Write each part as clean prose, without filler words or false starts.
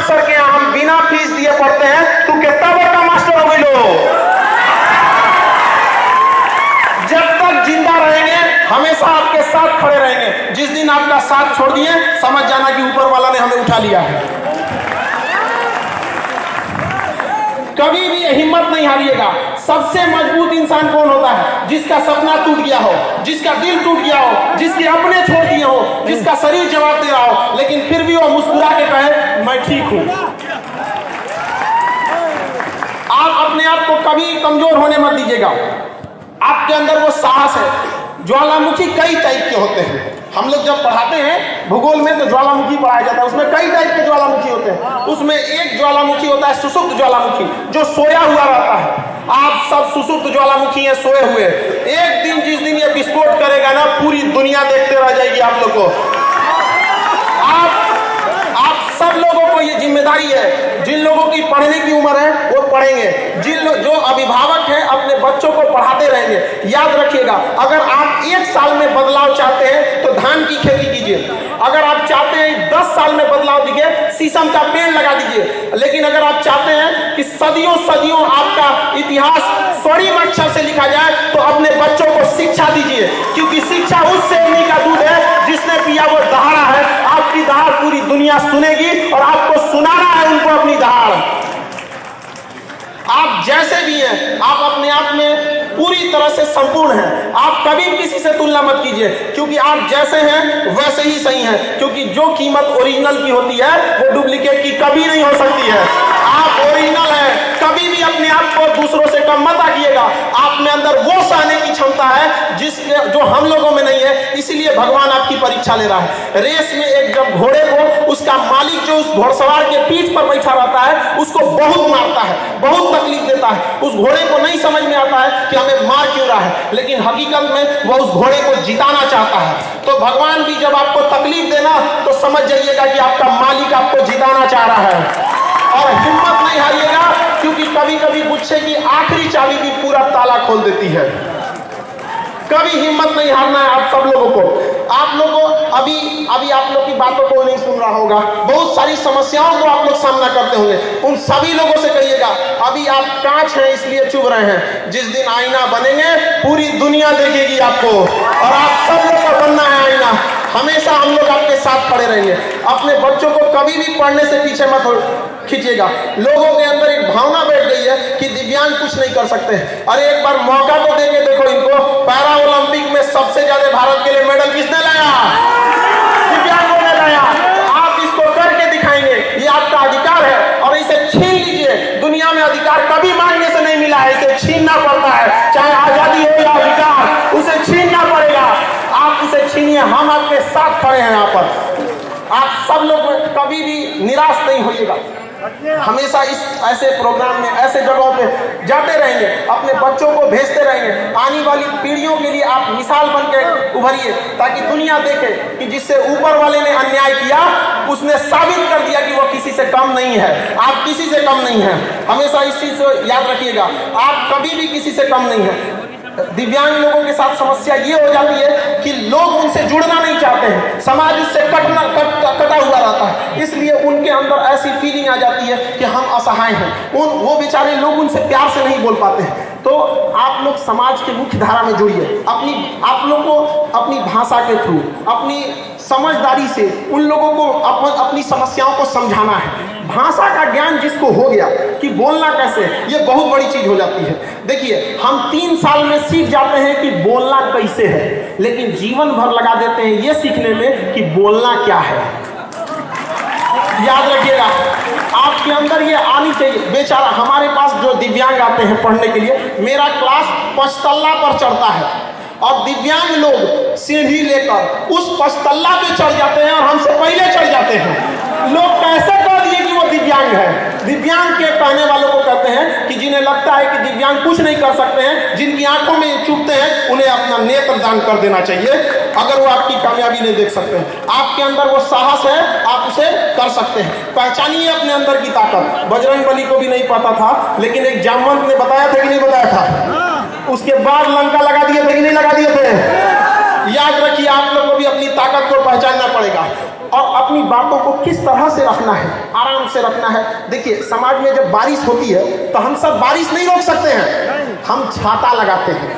Sir के यहाँ हम बिना फीस दिए पढ़ते हैं, तू कितना बड़ा मास्टर हो गई लो। जब तक जिंदा रहेंगे हमेशा आपके साथ खड़े रहेंगे। जिस दिन आपका साथ छोड़ दिए समझ जाना कि ऊपर वाला ने हमें उठा लिया है। कभी भी हिम्मत नहीं हारिएगा। सबसे मजबूत इंसान कौन होता है? जिसका सपना टूट गया हो, जिसका दिल टूट गया हो, जिसके अपने छोड़ दिए हो, जिसका शरीर जवाब दे रहा हो, लेकिन फिर भी वो मुस्कुरा के कहे मैं ठीक हूं। आप अपने आप को कभी कमजोर होने मत दीजिएगा। आपके अंदर वो साहस है। ज्वालामुखी कई टाइप के होते हैं। हम लोग जब पढ़ाते हैं भूगोल में तो ज्वालामुखी पढ़ाया जाता है, उसमें कई टाइप के ज्वालामुखी होते हैं। उसमें एक ज्वालामुखी होता है सुषुप्त ज्वालामुखी, जो सोया हुआ रहता है। आप सब सुषुप्त ज्वालामुखी हैं, सोए हुए। एक दिन जिस दिन ये विस्फोट करेगा ना, पूरी दुनिया देखते रह जाएगी आप लोग को। आप सब लोगों को ये जिम्मेदारी है। जिन लोगों की पढ़ने की उम्र है वो पढ़ेंगे। जो अभिभावक हैं अपने बच्चों को पढ़ाते रहेंगे। याद रखिएगा, अगर आप 1 साल में बदलाव चाहते हैं तो धान की खेती कीजिए। अगर आप चाहते हैं 10 साल में बदलाव दिखे, शीशम का पेड़ लगा दीजिए। लेकिन अगर आप चाहते हैं कि सदियों सदियों आपका इतिहास स्वर्णिम अक्षर से लिखा जाए, तो अपने बच्चों को शिक्षा दीजिए। क्योंकि शिक्षा उस शेरनी का दूध है जिसने पिया वो दहाड़ा है। आपकी दहाड़ पूरी दुनिया सुनेगी और आपको सुनाना है उनको अपनी दहाड़। आप जैसे भी हैं, आप अपने आप में पूरी तरह से संपूर्ण हैं। आप कभी किसी से तुलना मत कीजिए, क्योंकि आप जैसे हैं वैसे ही सही हैं। क्योंकि जो कीमत ओरिजिनल की होती है वो डुप्लीकेट की कभी नहीं हो सकती है। आप ओरिजिनल हैं। कभी भी अपने आप को दूसरों से कम मत आकिएगा। आप में अंदर वो सहने की क्षमता है जो हम लोगों में नहीं है। इसीलिए भगवान आपकी परीक्षा ले रहा है। रेस में एक जब घोड़े को उसका मालिक जो उस घोड़सवार के पीठ पर बैठा रहता है उसको बहुत मारता है, बहुत तकलीफ देता है। उस घोड़े को नहीं समझ में आता है कि हमें मार क्यों रहा है, लेकिन हकीकत में वह उस घोड़े को जिताना चाहता है। तो भगवान भी जब आपको तकलीफ देना तो समझ जाइएगा कि आपका मालिक आपको जिताना चाह रहा है। और हिम्मत नहीं हारिएगा, क्योंकि कभी कभी गुस्से की आखिरी चाबी भी पूरा ताला खोल देती है। कभी हिम्मत नहीं हारना है आप सब लोगों को। आप लोगों अभी आप लोग की बातों को नहीं सुन रहा होगा। बहुत सारी समस्याओं को आप लोग सामना करते होंगे। उन सभी लोगों से कहिएगा अभी आप कांच हैं इसलिए चुभ रहे हैं। जिस दिन आईना बनेंगे पूरी दुनिया देखेगी आपको, और आप सब लोग को बनना है आईना। हमेशा हम लोग आपके साथ खड़े रहेंगे। अपने बच्चों को कभी भी पढ़ने से पीछे मत खींचिएगा। लोगों के अंदर एक भावना बैठ गई है कि दिव्यांग कुछ नहीं कर सकते। अरे एक बार मौका तो देके देखो इनको। पैरा ओलंपिक में सबसे ज्यादा भारत के लिए मेडल किसने लाया? दिव्यांगों ने लाया। आप इसको करके दिखाएंगे, ये आपका अधिकार है और इसे छीन लीजिए। दुनिया में अधिकार कभी मांगने से नहीं मिला है, इसे छीनना पड़ता है। चाहे आजादी हो या अधिकार, उसे छीनना पड़ेगा। आप उसे छीनिए, हम आपके साथ खड़े हैं यहाँ पर। आप सब लोग कभी भी निराश नहीं होइएगा। हमेशा इस ऐसे प्रोग्राम में ऐसे जगहों पे जाते रहेंगे, अपने बच्चों को भेजते रहेंगे। आने वाली पीढ़ियों के लिए आप मिसाल बनकर उभरिए, ताकि दुनिया देखे कि जिससे ऊपर वाले ने अन्याय किया उसने साबित कर दिया कि वो किसी से कम नहीं है। आप किसी से कम नहीं हैं। हमेशा इस चीज को याद रखिएगा, आप कभी भी किसी से कम नहीं हैं। दिव्यांग लोगों के साथ समस्या ये हो जाती है कि लोग उनसे जुड़ना नहीं चाहते हैं। समाज उससे कटा हुआ रहता है, इसलिए उनके अंदर ऐसी फीलिंग आ जाती है कि हम असहाय हैं। वो बेचारे लोग उनसे प्यार से नहीं बोल पाते हैं। तो आप लोग समाज के मुख्य धारा में जुड़िए। आप लोग को अपनी भाषा के थ्रू, अपनी समझदारी से उन लोगों को अपनी समस्याओं को समझाना है। भाषा का ज्ञान जिसको हो गया कि बोलना कैसे, ये बहुत बड़ी चीज हो जाती है। देखिए, हम 3 साल में सीख जाते हैं कि बोलना कैसे है, लेकिन जीवन भर लगा देते हैं ये सीखने में कि बोलना क्या है। याद रखिएगा, आपके अंदर ये आनी चाहिए। बेचारा हमारे पास जो दिव्यांग आते हैं पढ़ने के लिए, मेरा क्लास 5 तल्ला पर चढ़ता है और दिव्यांग लोग सीढ़ी लेकर उस 5 तल्ला पे चढ़ जाते हैं और हमसे पहले चढ़ जाते हैं। लोग कैसे कह दिए कि वो दिव्यांग है? दिव्यांग के कहने वालों को कहते हैं कि जिन्हें लगता है कि दिव्यांग कुछ नहीं कर सकते हैं, जिनकी आंखों में चुभते हैं, उन्हें अपना नेत्र दान कर देना चाहिए अगर वो आपकी कामयाबी नहीं देख सकते हैं। आपके अंदर वो साहस है, आप उसे कर सकते हैं। पहचानिए अपने अंदर की ताकत। बजरंगबली को भी नहीं पता था, लेकिन एक जामवंत ने बताया था कि नहीं बताया था? उसके बाद लंका लगा दिए थे कि नहीं लगा दिए थे? याद रखिए, आप लोग को भी अपनी ताकत को पहचानना पड़ेगा। और अपनी बातों को किस तरह से रखना है, आराम से रखना है। देखिए समाज में जब बारिश होती है तो हम सब बारिश नहीं रोक सकते हैं, हम छाता लगाते हैं,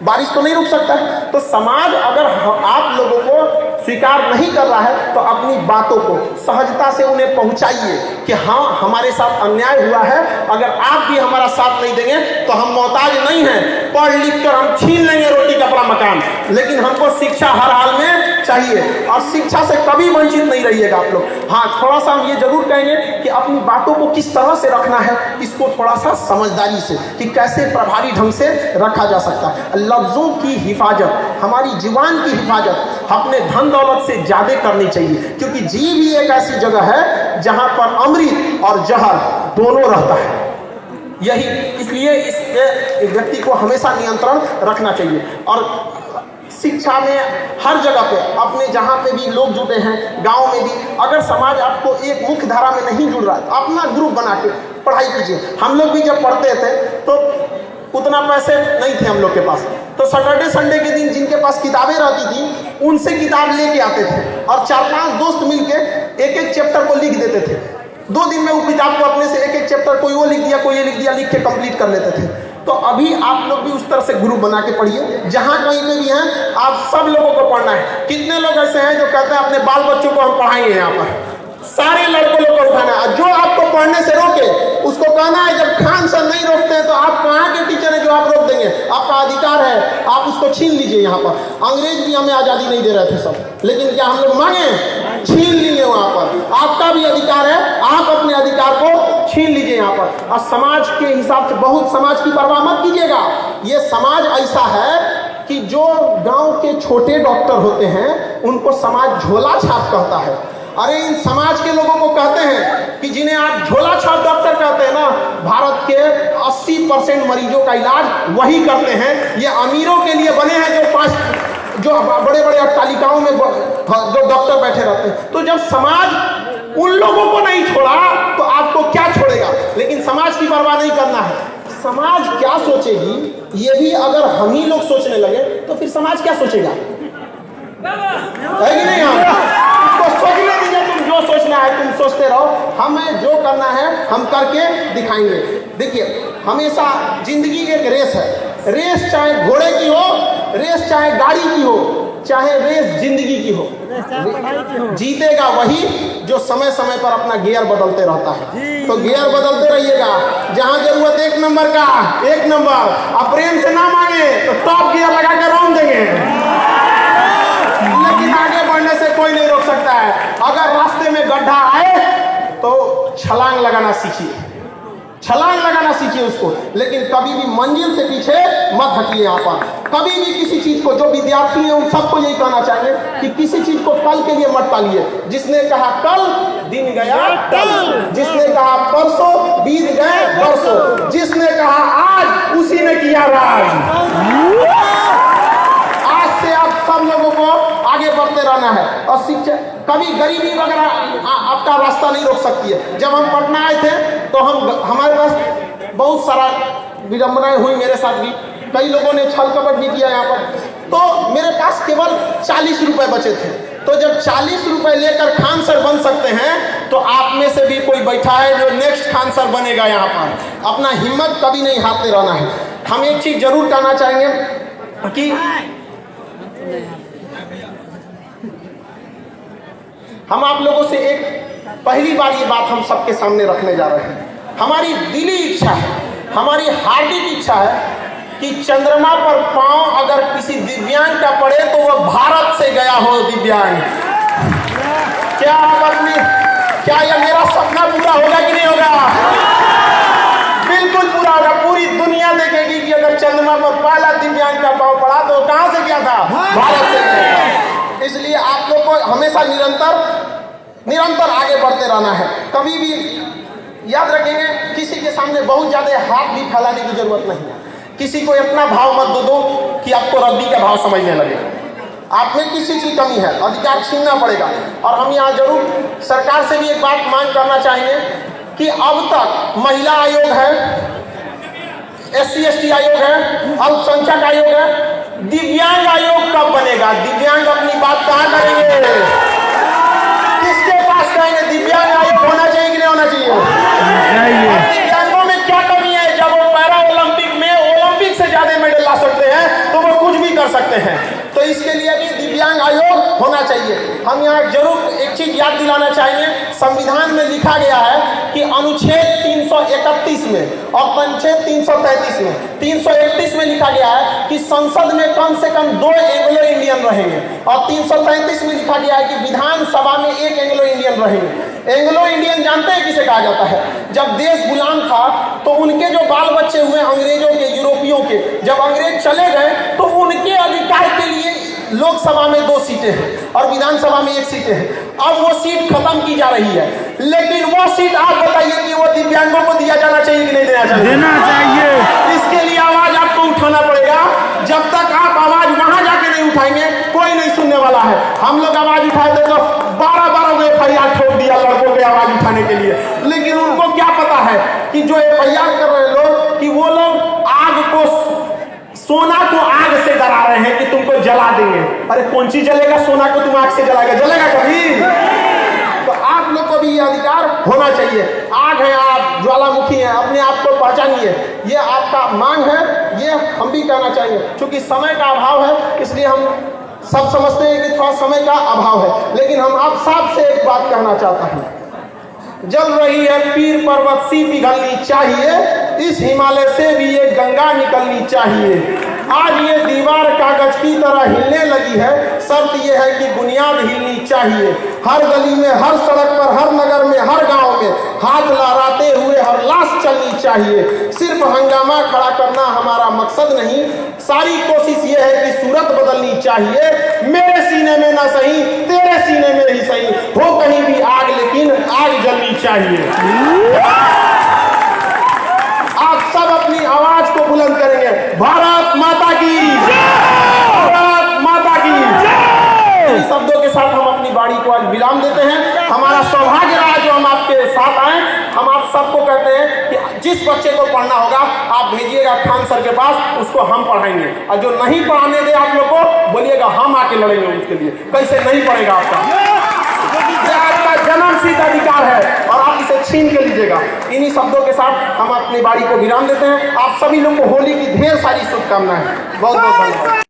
बारिश तो नहीं रुक सकता है। तो समाज अगर आप लोगों को स्वीकार नहीं कर रहा है तो अपनी बातों को सहजता से उन्हें पहुंचाइए कि हाँ हमारे साथ अन्याय हुआ है, अगर आप भी हमारा साथ नहीं देंगे तो हम मोहताज नहीं हैं, पढ़ लिख कर हम छीन लेंगे रोटी कपड़ा मकान, लेकिन हमको शिक्षा हर हाल में चाहिए और शिक्षा से कभी वंचित नहीं रहिएगा आप लोग। हाँ थोड़ा सा हम ये जरूर कहेंगे कि अपनी बातों को किस तरह से रखना है, इसको थोड़ा सा समझदारी से कि कैसे प्रभावी ढंग से रखा जा सकता है। लफ्जों की हिफाजत, हमारी जुबान की हिफाजत अपने धन दौलत से ज्यादा करनी चाहिए, क्योंकि जीभ ही एक ऐसी जगह है जहां पर अमृत और जहर दोनों रहता है। यही इसलिए इस व्यक्ति को हमेशा नियंत्रण रखना चाहिए। और शिक्षा में हर जगह पे अपने जहाँ पे भी लोग जुटे हैं, गांव में भी, अगर समाज आपको एक मुख्य धारा में नहीं जुड़ रहा है, अपना ग्रुप बना के पढ़ाई कीजिए। हम लोग भी जब पढ़ते थे तो उतना पैसे नहीं थे हम लोग के पास, तो सैटरडे संडे के दिन जिनके पास किताबें रहती थी उनसे किताब लेके आते थे और 4-5 दोस्त मिलके एक एक चैप्टर को लिख देते थे। 2 दिन में वो किताब को अपने से एक एक चैप्टर कोई वो लिख दिया कोई ये लिख दिया, लिख के कंप्लीट कर लेते थे। तो अभी आप लोग भी उस तरह से ग्रुप बना के पढ़िए, जहाँ कहीं पे भी हैं आप सब लोगों को पढ़ना है। कितने लोग ऐसे हैं जो कहते हैं अपने बाल बच्चों को हम पढ़ाएंगे, यहाँ पर सारे लड़कों लोग को उठाना है। जो आपको पढ़ने से रोके उसको कहना है, जब खान सर नहीं रोकते हैं तो आप कहाँ के टीचर हैं जो आप रोक देंगे, आपका अधिकार है, आप उसको छीन लीजिए। यहाँ पर अंग्रेज भी हमें आज़ादी नहीं दे रहे थे सब, लेकिन क्या हम लोग मांगे, छीन लिए। वहाँ पर आपका भी अधिकार है, आप अपने अधिकार को छीन लीजिए यहाँ पर। और समाज के हिसाब से बहुत समाज की परवाह मत कीजिएगा। ये समाज ऐसा है कि जो गांव के छोटे डॉक्टर होते हैं उनको समाज झोला छाप कहता है। अरे इन समाज के लोगों को कहते हैं कि जिन्हें आप झोला छाप डॉक्टर कहते हैं ना, भारत के 80% मरीजों का इलाज वही करते हैं। ये अमीरों के लिए बने हैं जो बड़े बड़े अट्टालिकाओं में जो डॉक्टर बैठे रहते हैं। तो जब समाज उन लोगों को नहीं छोड़ा तो आपको क्या छोड़ेगा। लेकिन समाज की परवाह नहीं करना है। समाज क्या सोचेगी ये भी अगर हम ही लोग सोचने लगे तो फिर समाज क्या सोचेगा, है कि नहीं। हम तो सोचने दीजिए, तुम जो सोचना है तुम सोचते रहो, हमें जो करना है हम करके दिखाएंगे। देखिए हमेशा जिंदगी एक रेस है, रेस चाहे घोड़े की हो, रेस चाहे गाड़ी की हो, चाहे रेस जिंदगी की हो, जीतेगा वही जो समय समय पर अपना गियर बदलते रहता है। तो गियर बदलते रहिएगा, जहां जरूरत 1 नंबर का 1 नंबर, अब प्रेम से ना मांगे तो टॉप गियर लगा कर रौंद देंगे, लेकिन आगे बढ़ने से कोई नहीं रोक सकता है। अगर रास्ते में गड्ढा आए तो छलांग लगाना सीखिए, छलांग लगाना सीखिए उसको, लेकिन कभी भी मंजिल से पीछे मत हटिए। यहाँ पर कभी भी किसी चीज को, जो विद्यार्थी हैं उन सबको यही कहना चाहिए कि किसी चीज को कल के लिए मत टालिए। जिसने कहा कल दिन गया कल, जिसने कहा परसों बीत गए बरसों, जिसने कहा आज उसी ने किया राज। आज से आप सब लोगों को आगे बढ़ते रहना है। और शिक्षा कभी गरीबी वगैरह आपका रास्ता नहीं रोक सकती है। जब हम पटना आए थे तो हमारे पास बहुत सारा विडंबनाएं हुई, मेरे साथ भी कई लोगों ने छल कपट भी किया यहाँ पर। तो मेरे पास केवल 40 रुपए बचे थे। तो जब 40 रुपए लेकर खान सर बन सकते हैं तो आप में से भी कोई बैठा है जो नेक्स्ट खान सर बनेगा। यहाँ पर अपना हिम्मत कभी नहीं हारते रहना है। हम एक चीज जरूर कहना चाहेंगे कि हम आप लोगों से एक पहली बार ये बात हम सबके सामने रखने जा रहे हैं। हमारी दिली इच्छा है, हमारी हार्दिक इच्छा है कि चंद्रमा पर पांव अगर किसी दिव्यांग का पड़े तो वह भारत से गया हो दिव्यांग। क्या यह मेरा सपना पूरा होगा कि नहीं होगा? बिल्कुल पूरा होगा। पूरी दुनिया देखेगी कि अगर चंद्रमा पर पहला दिव्यांग का पांव पड़ा तो कहां से गया था? भारत से गया। इसलिए आप लोग को हमेशा निरंतर आगे बढ़ते रहना है। कभी भी याद रखेंगे, किसी के सामने बहुत ज्यादा हाथ भी फैलाने की जरूरत नहीं है। किसी को इतना भाव मत दो कि आपको रद्दी का भाव समझने लगे। आप में किसी की कमी है, अधिकार छीनना पड़ेगा। और हम यहाँ जरूर सरकार से भी एक बात मांग करना चाहेंगे कि अब तक महिला आयोग है, SC/ST आयोग है, अल्पसंख्यक आयोग है, दिव्यांग आयोग कब बनेगा? दिव्यांग अपनी बात कहाँ करेंगे? सकते हैं। तो इसके लिए भी दिव्यांग आयोग होना चाहिए। हम यहाँ जरूर एक चीज याद दिलाना चाहेंगे, संविधान में लिखा गया है कि अनुच्छेद 331 में और अनुच्छेद 333 में, 331 में लिखा गया है कि संसद में कम से कम 2 एंग्लो इंडियन रहेंगे और 333 में लिखा गया है कि विधानसभा में 1 एंग्लो इंडियन रहेंगे। एंग्लो इंडियन जानते हैं किसे कहा जाता है? जब देश गुलाम था तो उनके जो बाल बच्चे हुए अंग्रेजों के, यूरोपियों के, जब अंग्रेज चले गए तो उनके अधिकार के लिए लोकसभा में 2 सीटें हैं और विधानसभा में 1 सीटें हैं। अब वो सीट खत्म की जा रही है, लेकिन वो सीट आप बताइए कि वो दिव्यांगों को दिया जाना चाहिए कि नहीं देना चाहिए? देना चाहिए। इसके लिए आवाज आपको उठाना पड़ेगा। जब तक आप आवाज वहां जाके नहीं उठाएंगे कोई नहीं सुनने वाला है। हम लोग आवाज उठाए थे तो 12 FIR ठोक दिया लड़कों के आवाज उठाने के लिए, लेकिन उनको क्या पता है कि जो FIR कर रहे लोग कि वो लोग आग को, सोना को आग से डरा रहे हैं कि तुमको जला देंगे। अरे कौन सी जलेगा? सोना को तुम आग से जलाएगा? जलेगा कभी? तो आप लोग को भी ये अधिकार होना चाहिए। आग है आप, ज्वालामुखी है, अपने आप को पहचानिए। ये आपका मांग है, ये हम भी कहना चाहिए। क्योंकि समय का अभाव है इसलिए हम सब समझते हैं कि थोड़ा समय का अभाव है, लेकिन हम आप साफ से एक बात कहना चाहता हूं, जल रही है पीर पर्वत सी पिघलनी चाहिए, इस हिमालय से भी ये गंगा निकलनी चाहिए। आज ये दीवार कागज की तरह हिलने लगी है, शर्त ये है कि बुनियाद हिलनी चाहिए। हर गली में, हर सड़क पर, हर नगर में, हर गांव में हाथ लहराते हुए हर लाश चलनी चाहिए। सिर्फ हंगामा खड़ा करना हमारा मकसद नहीं, सारी कोशिश ये है कि सूरत बदलनी चाहिए। मेरे सीने में ना सही, तेरे सीने में ही सही, हो कहीं भी आग, लेकिन आग जलनी चाहिए। आप सब अपनी आवाज को बुलंद करेंगे, भारत माता की जय, भारत माता की जय। इन शब्दों के साथ हम अपनी बाड़ी को आज विराम देते हैं। हमारा सौभाग्य रहा जो हम आपके साथ आए। हम आप सबको कहते हैं कि जिस बच्चे को पढ़ना होगा आप भेजिएगा खान सर के पास, उसको हम पढ़ाएंगे। और जो नहीं पढ़ाने दे आप लोग को बोलिएगा हम आके लड़ेंगे उसके लिए। कैसे नहीं पढ़ेगा आपका? आपका जन्मसिद्ध अधिकार है और आप इसे छीन के लीजिएगा। इन्हीं शब्दों के साथ हम अपनी बाड़ी को विराम देते हैं। आप सभी लोग को होली की ढेर सारी शुभकामनाएं। बहुत बहुत धन्यवाद।